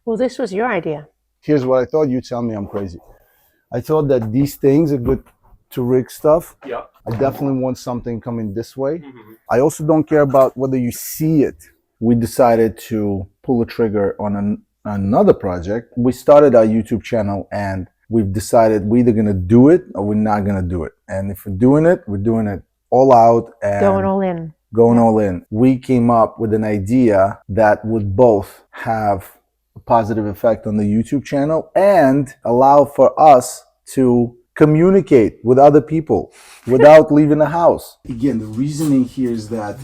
Well, this was your idea. Here's what I thought. You tell me I'm crazy. I thought that these things are good to rig stuff. Yeah. I definitely want something coming this way. I also don't care about whether you see it. We decided to pull a trigger on another project. We started our YouTube channel and we've decided we're either going to do it or we're not going to do it. And if we're doing it all out and Going all in. all in. We came up with an idea that would both have a positive effect on the YouTube channel and allow for us to communicate with other people without leaving the house. Again, the reasoning here is that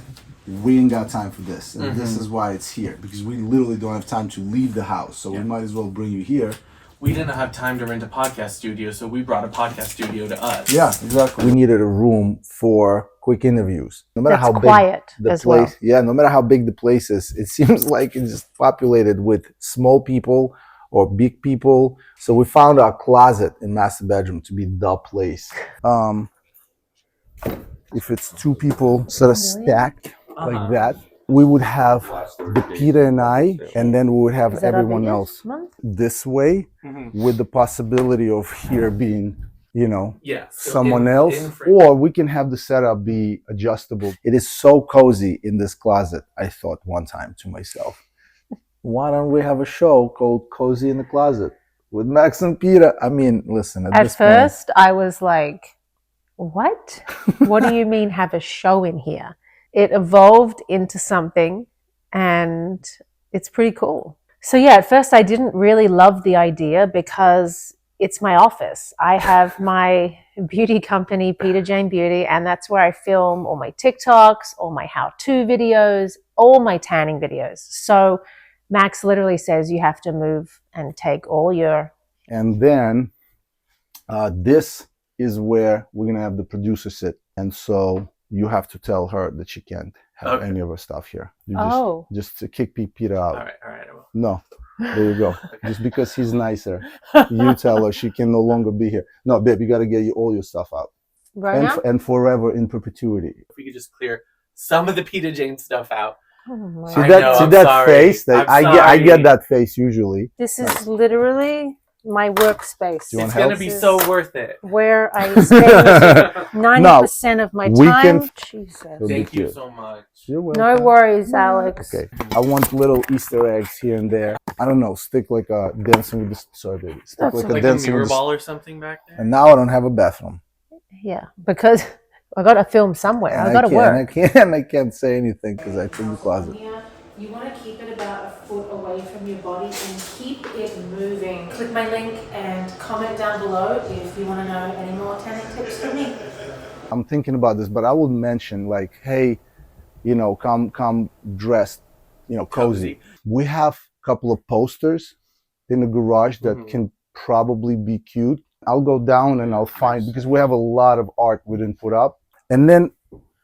we ain't got time for this. And this is why it's here, because we literally don't have time to leave the house. So we might as well bring you here. We didn't have time to rent a podcast studio, so we brought a podcast studio to us. Yeah, exactly. We needed a room for quick interviews. No matter how quiet big the as place, well. yeah, no matter how big the place is, it seems like it's just populated with small people or big people. So we found our closet in master bedroom to be the place. If it's two people sort of stacked like that, we would have the Peter and I, and then we would have everyone else this way, with the possibility of here being, you know, someone else, or we can have the setup be adjustable. It is so cozy in this closet. I thought one time to myself, why don't we have a show called Cozy in the Closet with Maks and Peta? I mean, listen, at first I was like, what? What do you mean have a show in here? It evolved into something and it's pretty cool. So yeah, at first I didn't really love the idea because it's my office. I have my beauty company, Peter Jane Beauty, and that's where I film all my TikToks, all my how-to videos, all my tanning videos. So Maks literally says you have to move and take all your... And then this is where we're going to have the producer sit. And so you have to tell her that she can't have any of her stuff here. You just to kick Peter out. All right, I will. No, there you go. Just because he's nicer, you tell her she can no longer be here. No, babe, you got to get all your stuff out. Right now? And forever in perpetuity. If we could just clear some of the Peter Jane stuff out. Oh see that face? That I get that face usually. This is literally my workspace. It's going to be so worth it. Where I spend 90% of my time. Jesus. Thank you so much. No worries, Alex. Okay. I want little Easter eggs here and there. I don't know. Stick like a dancing with the... Sorry, baby. Stick like a mirror ball or something back there? And now I don't have a bathroom. Yeah, because I got to film somewhere. I got to work. I can't say anything because I took the closet. You want to keep it about a foot away from your body and keep it moving. Click my link and comment down below if you want to know any more tanning tips from me. I'm thinking about this, but I would mention like, hey, you know, come dressed, you know, cozy. We have a couple of posters in the garage that can probably be cute. I'll go down and I'll find, because we have a lot of art we didn't put up. And then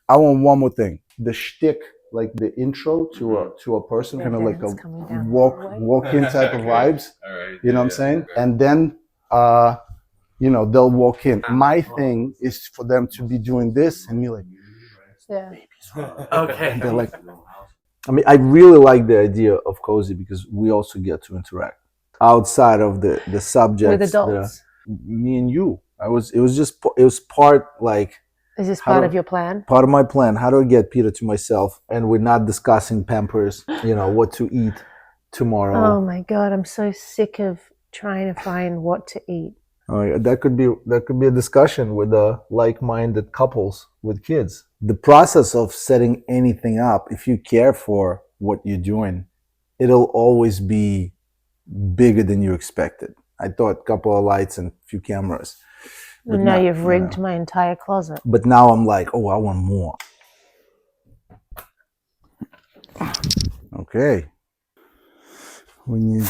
I want one more thing. The shtick, like the intro to a person, kind of like a walk-in type of vibes. You know what I'm saying? And then, you know, they'll walk in. My thing is for them to be doing this and me like, okay. And they're like, I mean, I really like the idea of cozy because we also get to interact outside of the subject with adults. Me and you. It was part like. Is this part of your plan? Part of my plan. How do I get Peter to myself? And we're not discussing Pampers, you know, what to eat tomorrow. Oh my God, I'm so sick of trying to find what to eat. Oh, that could be a discussion with like-minded couples with kids. The process of setting anything up, if you care for what you're doing, it'll always be bigger than you expected. I thought a couple of lights and a few cameras. But now you've rigged my entire closet. But now I'm like, oh, I want more. Okay. We need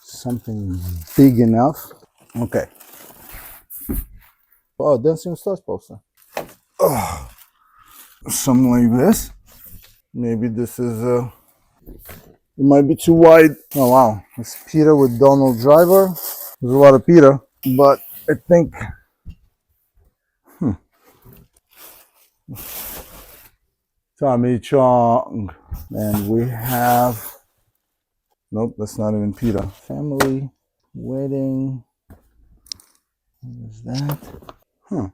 something big enough. Okay. Oh, Dancing Stars poster. Oh, something like this. Maybe this is it might be too wide. Oh wow, it's Peter with Donald Driver. There's a lot of Peter, but I think Tommy Chong, and we have Nope, that's not even Peta. Family, wedding. What is that? Huh.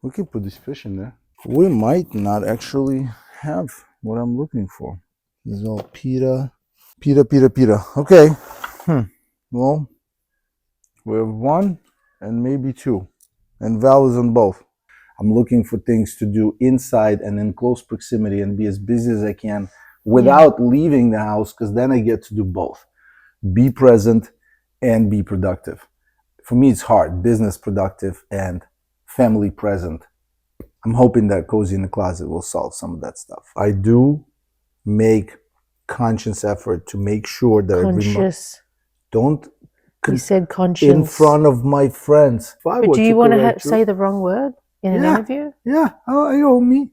We could put this fish in there. We might not actually have what I'm looking for. This is all Peta. Peta. Okay. Well, we have one and maybe two. And Val is on both. I'm looking for things to do inside and in close proximity and be as busy as I can without leaving the house, because then I get to do both. Be present and be productive. For me, it's hard. Business productive and family present. I'm hoping that Cozy in the Closet will solve some of that stuff. I do make conscious effort to make sure that Conscious. don't You said conscious. in front of my friends. But do you want to say the wrong word in an interview? Yeah, I owe me.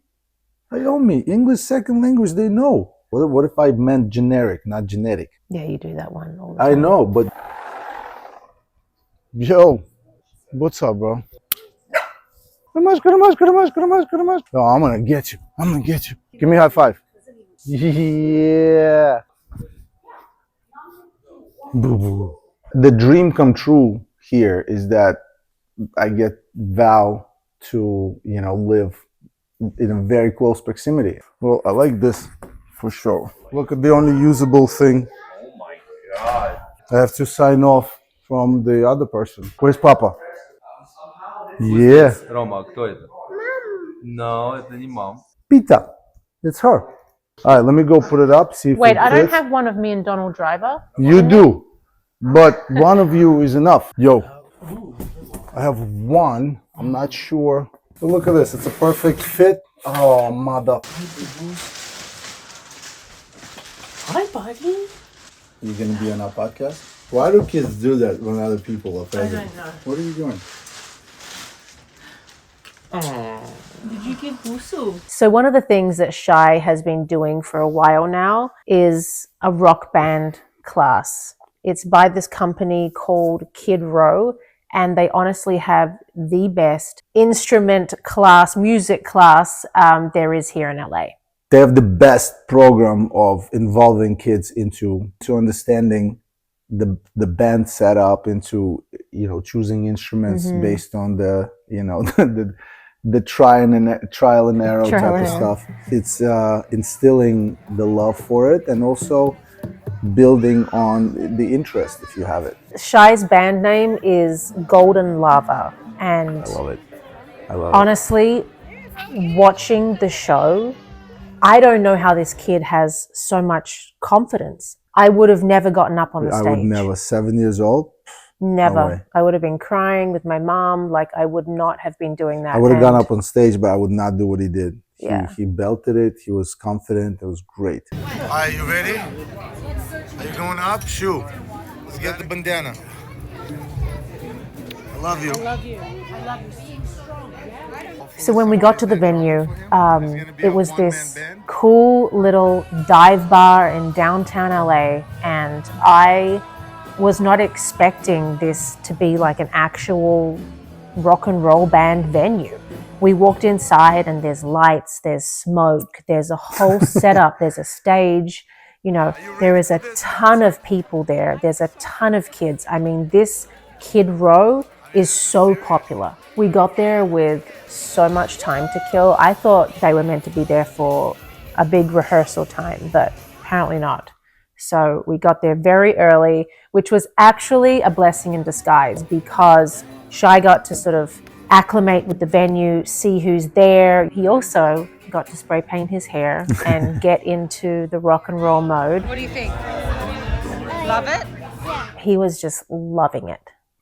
English second language, they know. What if I meant generic, not genetic? Yeah, you do that one all the time. I know, but yo, what's up, bro? No, I'm gonna get you. Give me a high five. Yeah. Boo boo. The dream come true here is that I get Val to, live in a very close proximity. Well, I like this for sure. Look at the only usable thing. Oh my god. I have to sign off from the other person. Where's Papa? Yeah. Рома, кто это? No, это не мам. Peta. It's her. All right, let me go put it up. See if Wait, it I don't fits. have one of me and Donald Driver. You do, but one of you is enough. Yo, I have one. I'm not sure. But look at this. It's a perfect fit. Oh, mother. Hi, buddy. You gonna be on our podcast? Why do kids do that when other people are present? I don't know. What are you doing? Did you give Busu? So one of the things that Shai has been doing for a while now is a rock band class. It's by this company called Kid Row, and they honestly have the best instrument class, music class there is here in LA. They have the best program of involving kids into understanding the band setup, into choosing instruments based on the the trial and error type of stuff. It's instilling the love for it and also building on the interest if you have it. Shai's band name is Golden Lava, and I love it. honestly, watching the show, I don't know how this kid has so much confidence. I would have never gotten up on the stage. I would never. 7 years old? Never. No way. I would have been crying with my mom. Like, I would not have been doing that. I would have gone up on stage, but I would not do what he did. Yeah. He belted it. He was confident. It was great. Are you ready? Are you going up? Shoo. Let's get the bandana. I love you. So when we got to the venue, it was this cool little dive bar in downtown LA, and I was not expecting this to be like an actual rock and roll band venue. We walked inside and there's lights, there's smoke, there's a whole setup, there's a stage, there is a ton of people there. There's a ton of kids. I mean, this Kid Row is so popular. We got there with so much time to kill. I thought they were meant to be there for a big rehearsal time, but apparently not. So we got there very early, which was actually a blessing in disguise because Shai got to sort of acclimate with the venue, see who's there. He also got to spray paint his hair and get into the rock and roll mode. What do you think? Love it? He was just loving it.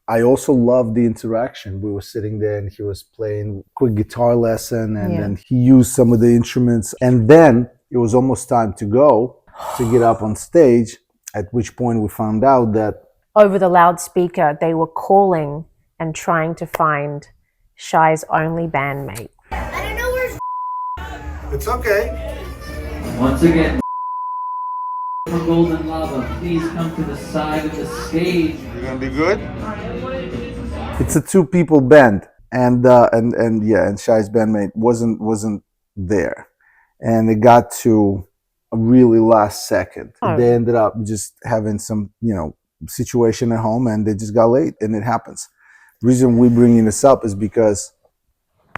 I also loved the interaction. We were sitting there and he was playing quick guitar lesson and then he used some of the instruments. And then it was almost time to go to get up on stage, at which point we found out that over the loudspeaker, they were calling and trying to find Shai's only bandmate. I don't know where's it's okay. Once again, for Golden Lava, please come to the side of the stage. You're gonna be good. It's a 2-people band, and Shai's bandmate wasn't there, and it got to really last second. Oh. They ended up just having some, situation at home, and they just got late, and it happens. The reason we're bringing this up is because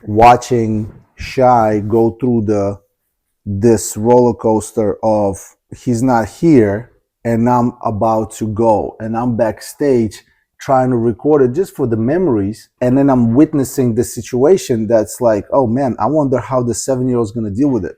watching Shai go through this roller coaster of he's not here and I'm about to go, and I'm backstage trying to record it just for the memories, and then I'm witnessing the situation that's like, oh man, I wonder how the 7-year-old is going to deal with it.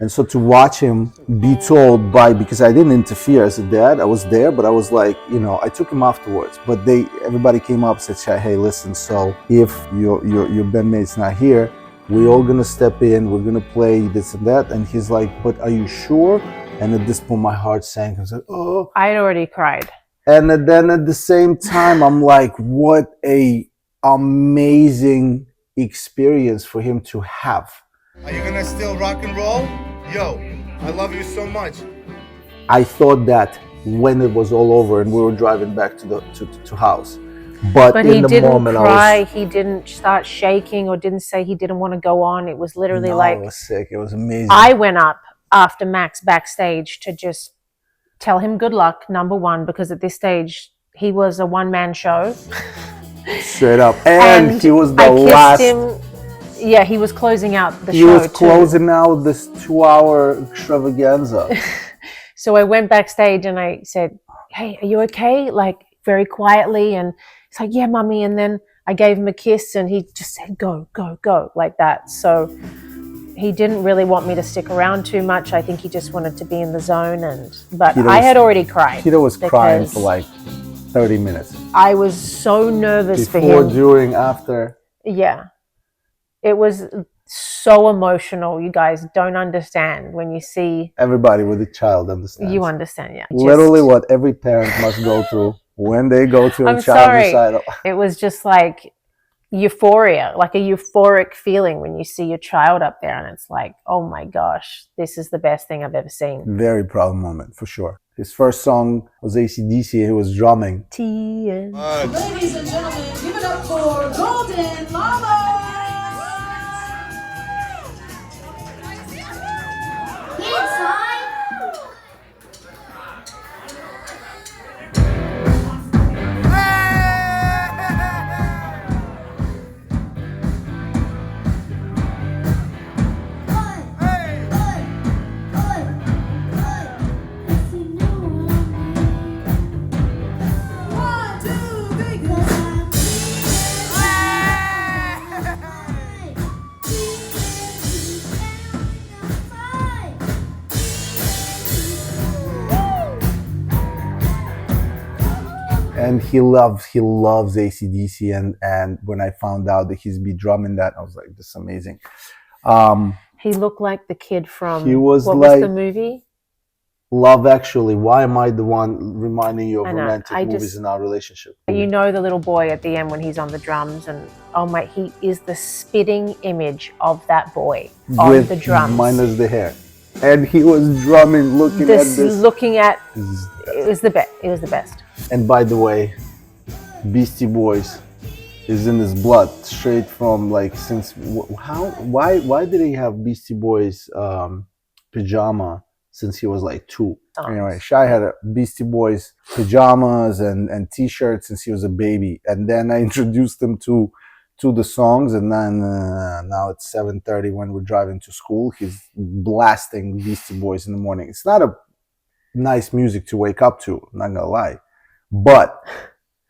And so to watch him be told because I didn't interfere as a dad, I was there, but I was like, I took him afterwards. But everybody came up and said, hey, listen, so if your bandmate's not here, we're all gonna step in, we're gonna play this and that. And he's like, but are you sure? And at this point, my heart sank. I was like, oh. I had already cried. And then at the same time, I'm like, what a amazing experience for him to have. Are you gonna still rock and roll? Yo, I love you so much. I thought that when it was all over and we were driving back to house. But in he the didn't moment, cry. He didn't start shaking or didn't say he didn't want to go on. It was literally I was sick. It was amazing. I went up after Max backstage to just tell him good luck, number one, because at this stage he was a one-man show. Straight up. And he was the last. Him. Yeah, he was closing out the show. He was closing out this 2-hour extravaganza. So I went backstage and I said, hey, are you okay? Like, very quietly. And he's like, yeah, mommy. And then I gave him a kiss and he just said, go, go, go, like that. So he didn't really want me to stick around too much. I think he just wanted to be in the zone. But I had already cried. Peter was crying for like 30 minutes. I was so nervous for him. Before, during, after. Yeah. It was so emotional. You guys don't understand when you see. Everybody with a child understands. You understand, yeah. Literally what every parent must go through when they go to a child recital. It was just like euphoria, like a euphoric feeling when you see your child up there, and it's like, oh my gosh, this is the best thing I've ever seen. Very proud moment, for sure. His first song was AC/DC. He was drumming. Tease. Ladies and gentlemen, give it up for Golden Mama. And he loves AC/DC, and when I found out that he's be drumming that, I was like, this is amazing. He looked like the kid from was what was the movie? Love Actually. Why am I the one reminding you of romantic movies in our relationship? You know the little boy at the end when he's on the drums, and oh my, he is the spitting image of that boy on the drums. Minus the hair. And he was drumming, looking at this. It was the best. It was the best. And by the way, Beastie Boys is in his blood, straight from like why did he have Beastie Boys pajama since he was like 2? Anyway, Shai had a Beastie Boys pajamas and t-shirts since he was a baby, and then I introduced him to the songs, and then now it's 7:30 when we're driving to school. He's blasting Beastie Boys in the morning. It's not a nice music to wake up to, I'm not gonna lie, but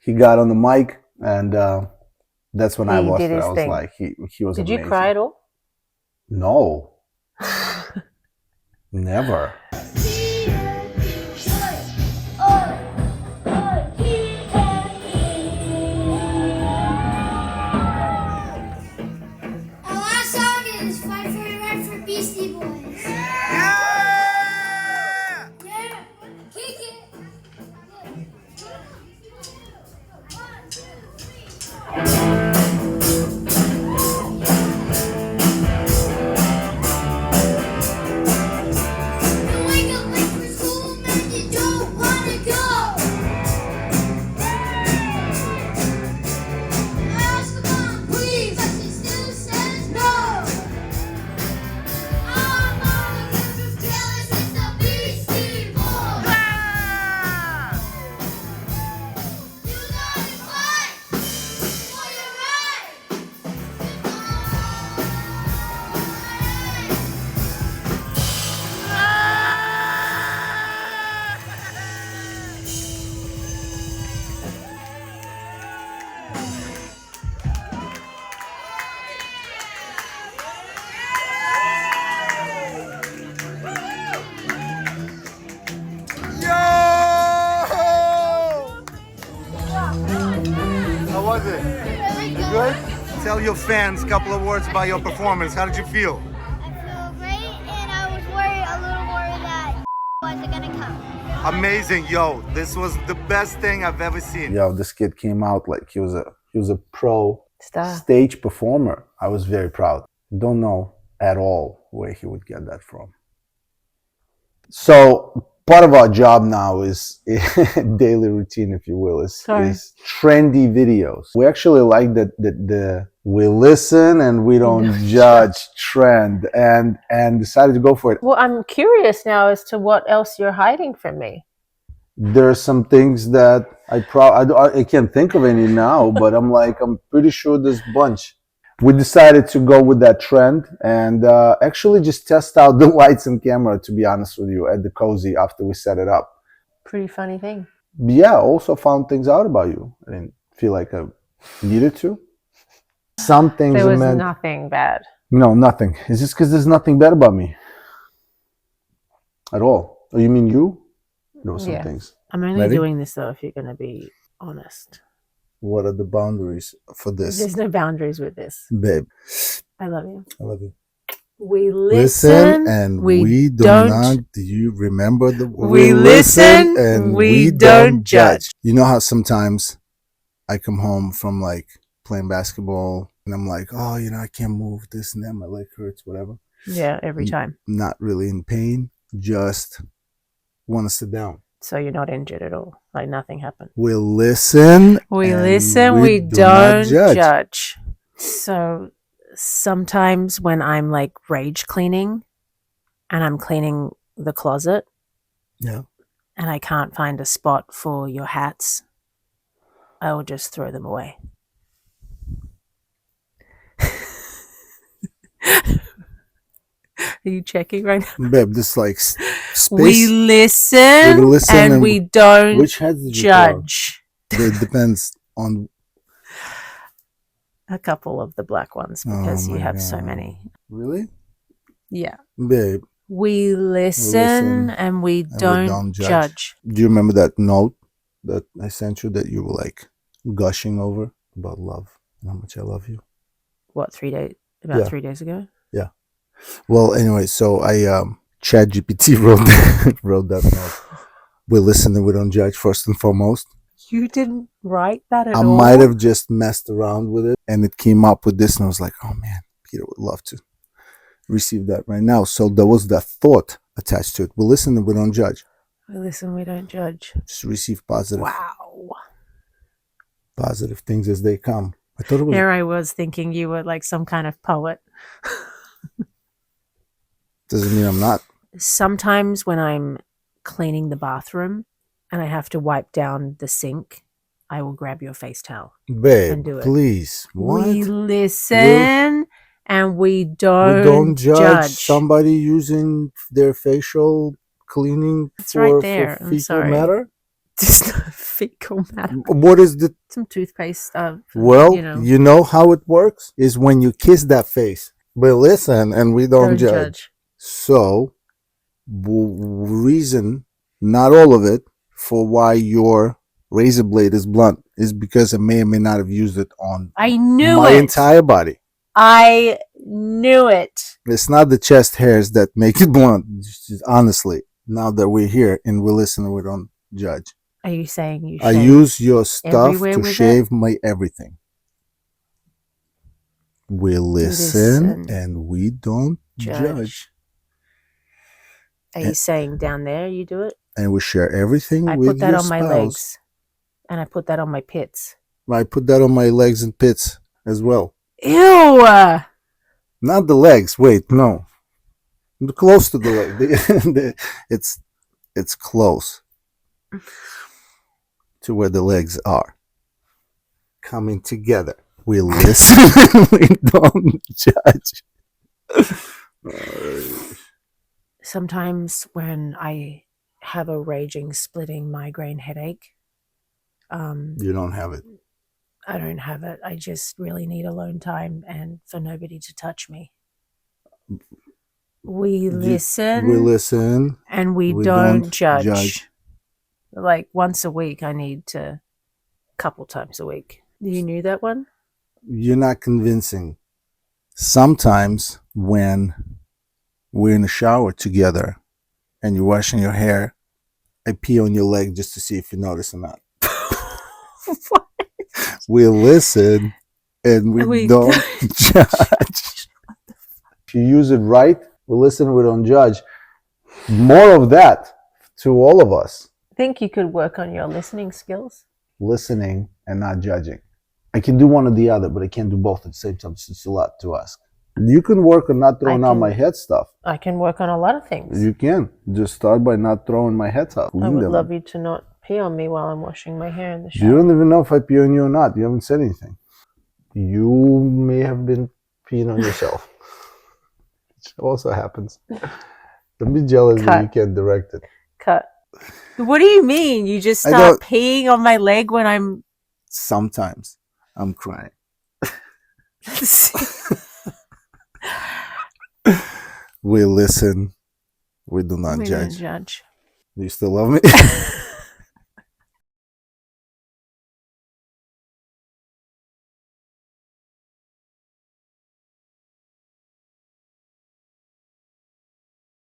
he got on the mic, and that's when I lost it. I was like, he was amazing. Did you cry at all? No. Never. was it? Really good. Good? Tell your fans a couple of words about your performance. How did you feel? I feel great, and I was a little worried that wasn't gonna come. Amazing, yo. This was the best thing I've ever seen. Yo, this kid came out like he was a pro Star. stage performer. I was very proud. Don't know at all where he would get that from. So part of our job now is daily routine, if you will, is trendy videos. We actually like that we listen and we don't judge trend, and decided to go for it. Well, I'm curious now as to what else you're hiding from me. There are some things that I can't think of any now, but I'm pretty sure there's a bunch. We decided to go with that trend and actually just test out the lights and camera, to be honest with you, at the Cozy after we set it up. Pretty funny thing. Yeah, also found things out about you. I didn't feel like I needed to. Some things there was nothing bad. No, nothing. It's just because there's nothing bad about me at all. Oh, you mean you? There were some things. I'm only doing this though if you're going to be honest. What are the boundaries for this? There's no boundaries with this. Babe. I love you. I love you. We listen and we do not. Do you remember the word? We listen and we don't judge. You know how sometimes I come home from like playing basketball and I'm like, oh, I can't move this and that. My leg hurts, whatever. Yeah, every time. Not really in pain. Just want to sit down. So you're not injured at all. Like nothing happened. We listen. We listen. We don't judge. So sometimes when I'm like rage cleaning and I'm cleaning the closet. Yeah. And I can't find a spot for your hats, I will just throw them away. Are you checking right now? Babe, this like space. We listen and we don't which heads did you judge. It depends on a couple of the black ones because you have so many. Really? Yeah. Babe. We listen and we don't judge. Do you remember that note that I sent you that you were like gushing over about love and how much I love you? What, 3 days? About 3 days ago? Yeah. Well, anyway, so I ChatGPT wrote that note. We listen and we don't judge, first and foremost. You didn't write that at all? I might have just messed around with it and it came up with this and I was like, oh man, Peter would love to receive that right now. So there was that thought attached to it. We listen and we don't judge. We listen, we don't judge. Just receive positive. Wow. Positive things as they come. I thought it was. Here I was thinking you were like some kind of poet. Doesn't mean I'm not. Sometimes when I'm cleaning the bathroom and I have to wipe down the sink, I will grab your face towel. Babe, and do it. Please. What? We listen and we don't judge somebody using their facial cleaning for fecal matter. Just fecal matter. What is the some toothpaste stuff? Well, you know how it works is when you kiss that face. We listen and we don't judge. So, reason, not all of it, for why your razor blade is blunt is because I may or may not have used it on my entire body. I knew it. It's not the chest hairs that make it blunt. Just honestly, now that we're here and we listen and we don't judge. Are you saying you I use your stuff to shave my everything. We listen and we don't judge. Are you saying down there you do it? And we share everything with your spouse. I put that on my legs. And I put that on my pits. I put that on my legs and pits as well. Ew! Not the legs. Wait, no. Close to the leg. It's close to where the legs are. Coming together. We listen. We don't judge. Sometimes when I have a raging, splitting migraine headache. You don't have it. I don't have it. I just really need alone time and for nobody to touch me. We listen. And we don't judge. Like once a week, I need to, couple times a week. You knew that one? You're not convincing. Sometimes when we're in the shower together and you're washing your hair, I pee on your leg just to see if you notice or not. What? We listen and we don't judge. If you use it right, we listen, we don't judge. More of that to all of us. Think you could work on your listening skills? Listening and not judging. I can do one or the other, but I can't do both at the same time. It's a lot to ask. You can work on not throwing out my head stuff. I can work on a lot of things. You can. Just start by not throwing my head stuff. I would love you to not pee on me while I'm washing my hair in the shower. You don't even know if I pee on you or not. You haven't said anything. You may have been peeing on yourself. Which also happens. Don't be jealous that you can't direct it. Cut. What do you mean? You just start peeing on my leg when I'm... Sometimes I'm crying. We listen. We do not judge. We don't judge. Do you still love me?